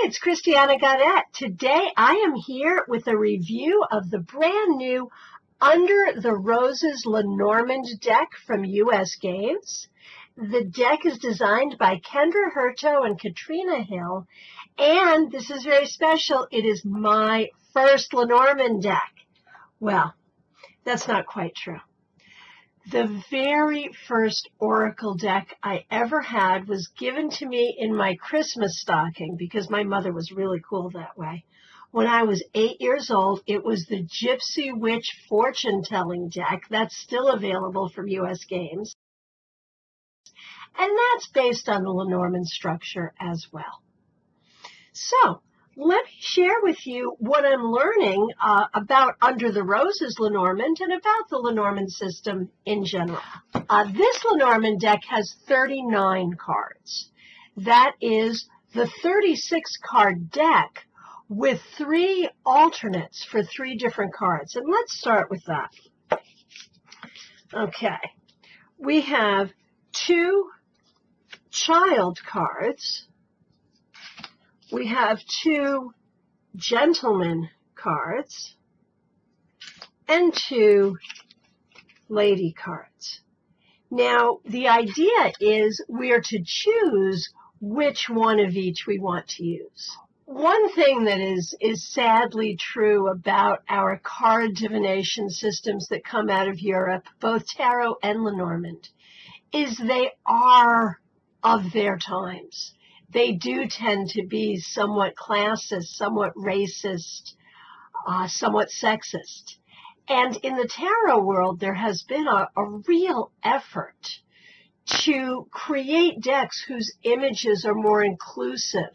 Hi, it's Christiana Gaudet. Today I am here with a review of the brand new Under the Roses Lenormand deck from US Games. The deck is designed by Kendra Hurto and Katrina Hill, and this is very special. It is my first Lenormand deck. Well, that's not quite true. The very first Oracle deck I ever had was given to me in my Christmas stocking because my mother was really cool that way. When I was 8 years old, it was the Gypsy Witch fortune-telling deck that's still available from US Games. And that's based on the Lenormand structure as well. So, let me share with you what I'm learning about Under the Roses Lenormand and about the Lenormand system in general. This Lenormand deck has 39 cards. That is the 36-card deck with 3 alternates for 3 different cards. And let's start with that. Okay. We have 2 child cards. We have 2 gentleman cards and 2 lady cards. Now, the idea is we are to choose which one of each we want to use. One thing that is sadly true about our card divination systems that come out of Europe, both Tarot and Lenormand, is they are of their times. They do tend to be somewhat classist, somewhat racist, somewhat sexist. And in the tarot world, there has been a real effort to create decks whose images are more inclusive,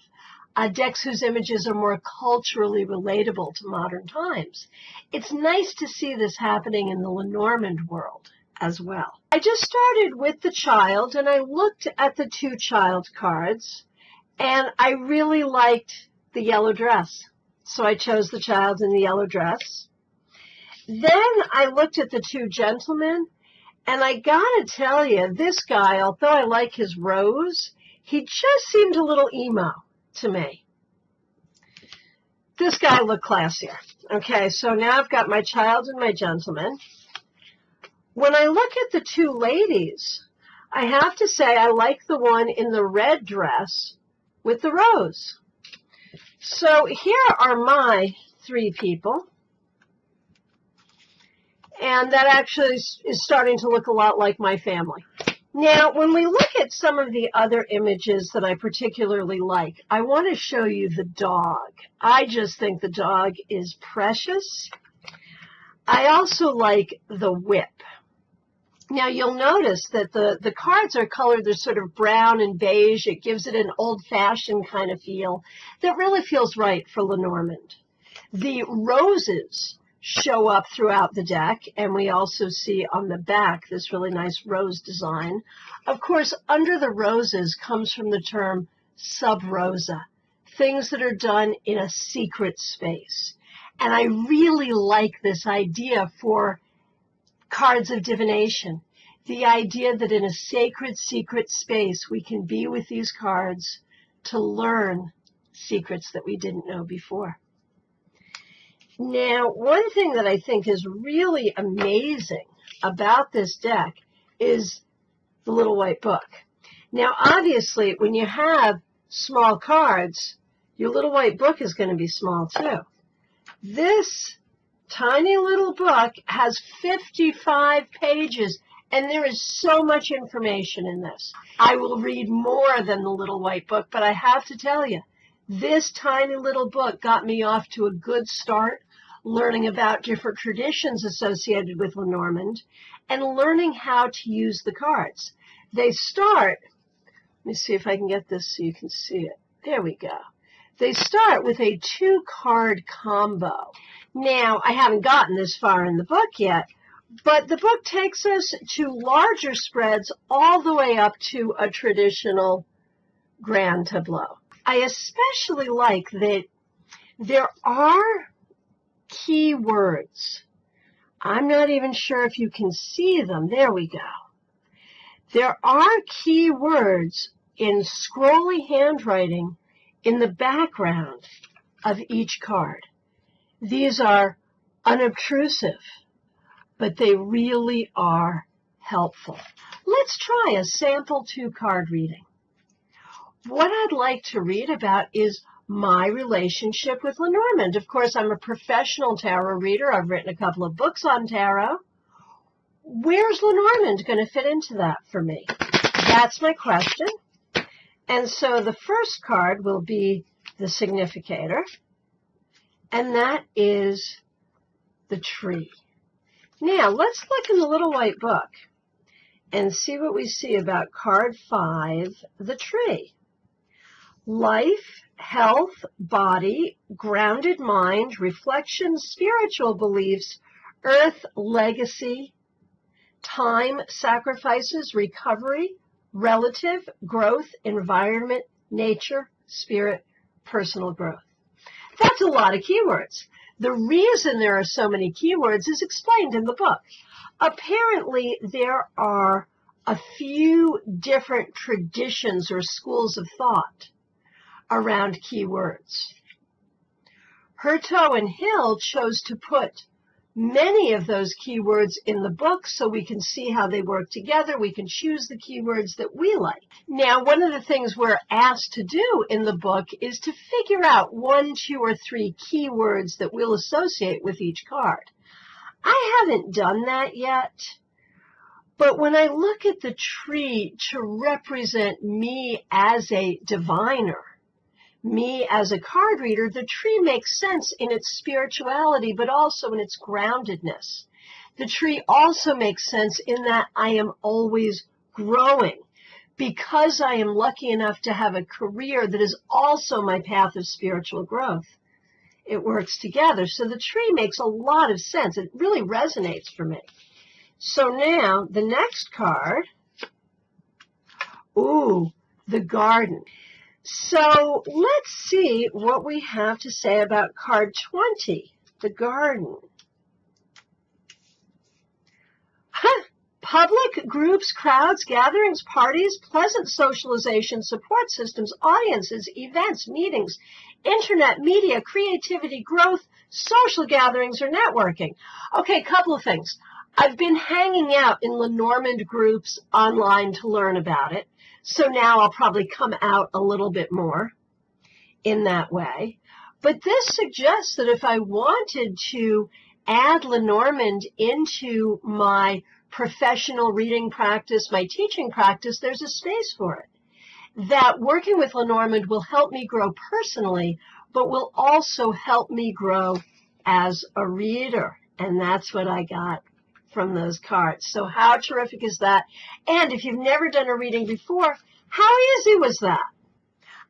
decks whose images are more culturally relatable to modern times. It's nice to see this happening in the Lenormand world as well. I just started with the child, and I looked at the 2 child cards. And I really liked the yellow dress, so I chose the child in the yellow dress. Then I looked at the 2 gentlemen, and I gotta tell you, this guy, although I like his rose, he just seemed a little emo to me. This guy looked classier. Okay, so now I've got my child and my gentleman. When I look at the 2 ladies, I have to say I like the one in the red dress with the rose. So here are my 3 people. And that actually is starting to look a lot like my family. Now, when we look at some of the other images that I particularly like, I want to show you the dog. I just think the dog is precious. I also like the whip. Now, you'll notice that the cards are colored, they're sort of brown and beige. It gives it an old-fashioned kind of feel that really feels right for Lenormand. The roses show up throughout the deck, and we also see on the back this really nice rose design. Of course, Under the Roses comes from the term sub rosa, things that are done in a secret space. And I really like this idea for cards of divination, the idea that in a sacred, secret space we can be with these cards to learn secrets that we didn't know before. Now, one thing that I think is really amazing about this deck is the little white book. Now, obviously, when you have small cards, your little white book is going to be small too. This tiny little book has 55 pages, and there is so much information in this. I will read more than the little white book, but I have to tell you, this tiny little book got me off to a good start, learning about different traditions associated with Lenormand, and learning how to use the cards. They start, let me see if I can get this so you can see it. There we go. They start with a 2-card combo. Now, I haven't gotten this far in the book yet, but the book takes us to larger spreads all the way up to a traditional grand tableau. I especially like that there are key words. I'm not even sure if you can see them. There we go. There are key words in scrolly handwriting in the background of each card. These are unobtrusive, but they really are helpful. Let's try a sample 2-card reading. What I'd like to read about is my relationship with Lenormand. Of course, I'm a professional tarot reader. I've written a couple of books on tarot. Where's Lenormand going to fit into that for me? That's my question. And so the first card will be the significator, and that is the tree. Now, let's look in the little white book and see what we see about card 5, the tree. Life, health, body, grounded mind, reflection, spiritual beliefs, earth, legacy, time, sacrifices, recovery, relative, growth, environment, nature, spirit, personal growth. That's a lot of keywords. The reason there are so many keywords is explained in the book. Apparently, there are a few different traditions or schools of thought around keywords. Hurto and Hill chose to put many of those keywords in the book so we can see how they work together. We can choose the keywords that we like. Now, one of the things we're asked to do in the book is to figure out 1, 2, or 3 keywords that we'll associate with each card. I haven't done that yet, but when I look at the tree to represent me as a diviner, me as a card reader, the tree makes sense in its spirituality, but also in its groundedness. The tree also makes sense in that I am always growing. Because I am lucky enough to have a career that is also my path of spiritual growth, it works together. So the tree makes a lot of sense. It really resonates for me. So now the next card, ooh, the garden. So let's see what we have to say about card 20, the garden. Public groups, crowds, gatherings, parties, pleasant socialization, support systems, audiences, events, meetings, internet, media, creativity, growth, social gatherings, or networking. Okay, a couple of things. I've been hanging out in Lenormand groups online to learn about it. So now I'll probably come out a little bit more in that way. But this suggests that if I wanted to add Lenormand into my professional reading practice, my teaching practice, there's a space for it. That working with Lenormand will help me grow personally, but will also help me grow as a reader. And that's what I got from those cards. So how terrific is that? And if you've never done a reading before, how easy was that?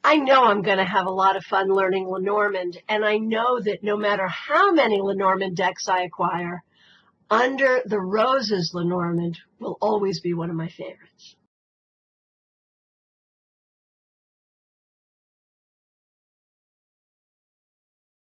I know I'm going to have a lot of fun learning Lenormand, and I know that no matter how many Lenormand decks I acquire, Under the Roses Lenormand will always be one of my favorites.